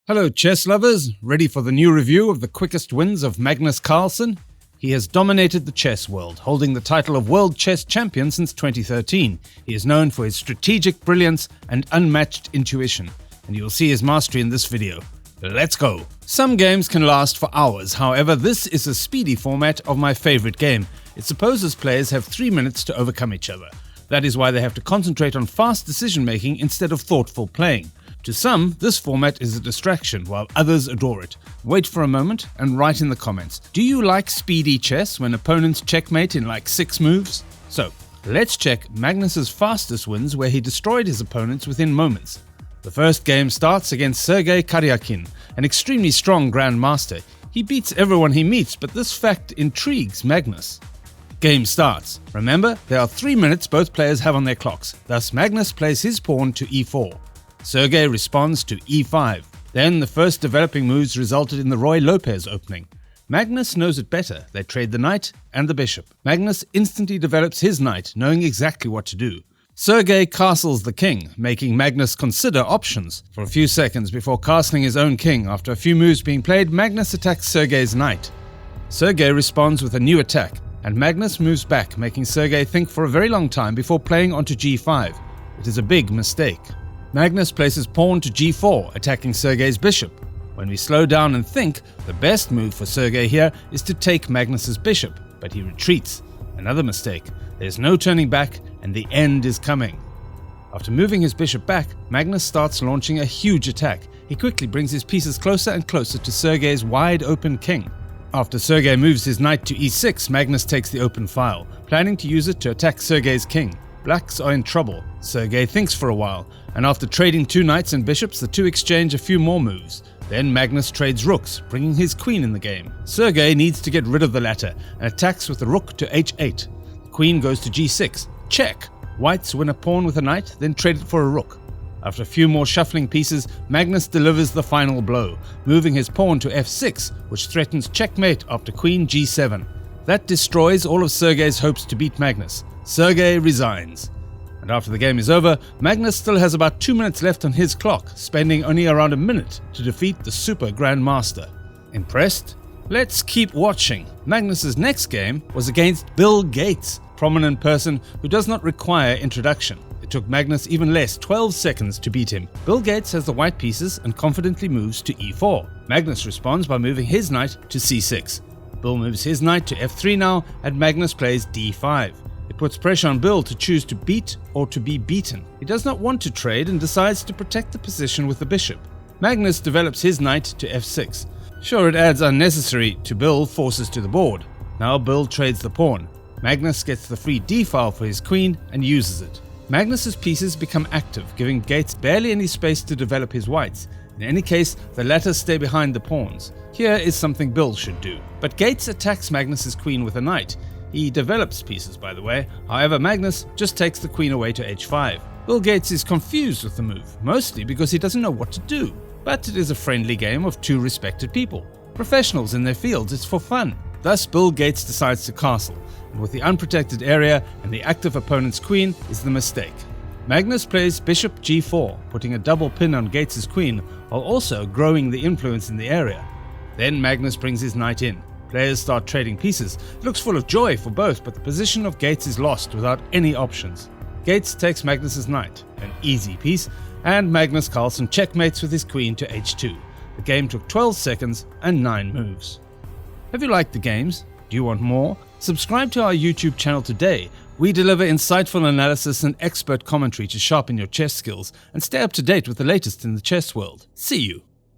Hello chess lovers, ready for the new review of the quickest wins of Magnus Carlsen? He has dominated the chess world, holding the title of World Chess Champion since 2013. He is known for his strategic brilliance and unmatched intuition, and you will see his mastery in this video. Let's go! Some games can last for hours, however this is a speedy format of my favorite game. It supposes players have 3 minutes to overcome each other. That is why they have to concentrate on fast decision making instead of thoughtful playing. To some, this format is a distraction, while others adore it. Wait for a moment and write in the comments. Do you like speedy chess when opponents checkmate in like 6 moves? So, let's check Magnus's fastest wins where he destroyed his opponents within moments. The first game starts against Sergei Karyakin, an extremely strong grandmaster. He beats everyone he meets, but this fact intrigues Magnus. Game starts. Remember, there are 3 minutes both players have on their clocks, thus Magnus plays his pawn to e4. Sergei responds to e5. Then the first developing moves resulted in the Roy Lopez opening. Magnus knows it better. They trade the knight and the bishop. Magnus instantly develops his knight, knowing exactly what to do. Sergei castles the king, making Magnus consider options. For a few seconds before castling his own king, after a few moves being played, Magnus attacks Sergei's knight. Sergei responds with a new attack, and Magnus moves back, making Sergei think for a very long time before playing onto g5. It is a big mistake. Magnus places pawn to g4, attacking Sergei's bishop. When we slow down and think, the best move for Sergei here is to take Magnus's bishop, but he retreats. Another mistake. There's no turning back, and the end is coming. After moving his bishop back, Magnus starts launching a huge attack. He quickly brings his pieces closer and closer to Sergei's wide-open king. After Sergei moves his knight to e6, Magnus takes the open file, planning to use it to attack Sergei's king. Blacks are in trouble. Sergei thinks for a while, and after trading 2 knights and bishops, the two exchange a few more moves. Then Magnus trades rooks, bringing his queen in the game. Sergei needs to get rid of the latter, and attacks with the rook to h8. The queen goes to g6. Check! Whites win a pawn with a knight, then trade it for a rook. After a few more shuffling pieces, Magnus delivers the final blow, moving his pawn to f6, which threatens checkmate after queen g7. That destroys all of Sergei's hopes to beat Magnus. Sergei resigns. And after the game is over, Magnus still has about 2 minutes left on his clock, spending only around a minute to defeat the super grandmaster. Impressed? Let's keep watching. Magnus's next game was against Bill Gates, a prominent person who does not require introduction. It took Magnus even less, 12 seconds to beat him. Bill Gates has the white pieces and confidently moves to e4. Magnus responds by moving his knight to c6. Bill moves his knight to f3 now, and Magnus plays d5. It puts pressure on Bill to choose to beat or to be beaten. He does not want to trade and decides to protect the position with the bishop. Magnus develops his knight to f6. Sure, it adds unnecessary to Bill forces to the board. Now Bill trades the pawn. Magnus gets the free d-file for his queen and uses it. Magnus's pieces become active, giving Gates barely any space to develop his whites. In any case, the latter stay behind the pawns. Here is something Bill should do. But Gates attacks Magnus's queen with a knight. He develops pieces, by the way. However, Magnus just takes the queen away to h5. Bill Gates is confused with the move, mostly because he doesn't know what to do. But it is a friendly game of 2 respected people. Professionals in their fields, it's for fun. Thus, Bill Gates decides to castle, and with the unprotected area and the active opponent's queen is the mistake. Magnus plays bishop g4, putting a double pin on Gates's queen, while also growing the influence in the area. Then Magnus brings his knight in. Players start trading pieces. It looks full of joy for both, but the position of Gates is lost without any options. Gates takes Magnus's knight, an easy piece, and Magnus Carlsen checkmates with his queen to h2. The game took 12 seconds and 9 moves. Have you liked the games? Do you want more? Subscribe to our YouTube channel today. We deliver insightful analysis and expert commentary to sharpen your chess skills and stay up to date with the latest in the chess world. See you!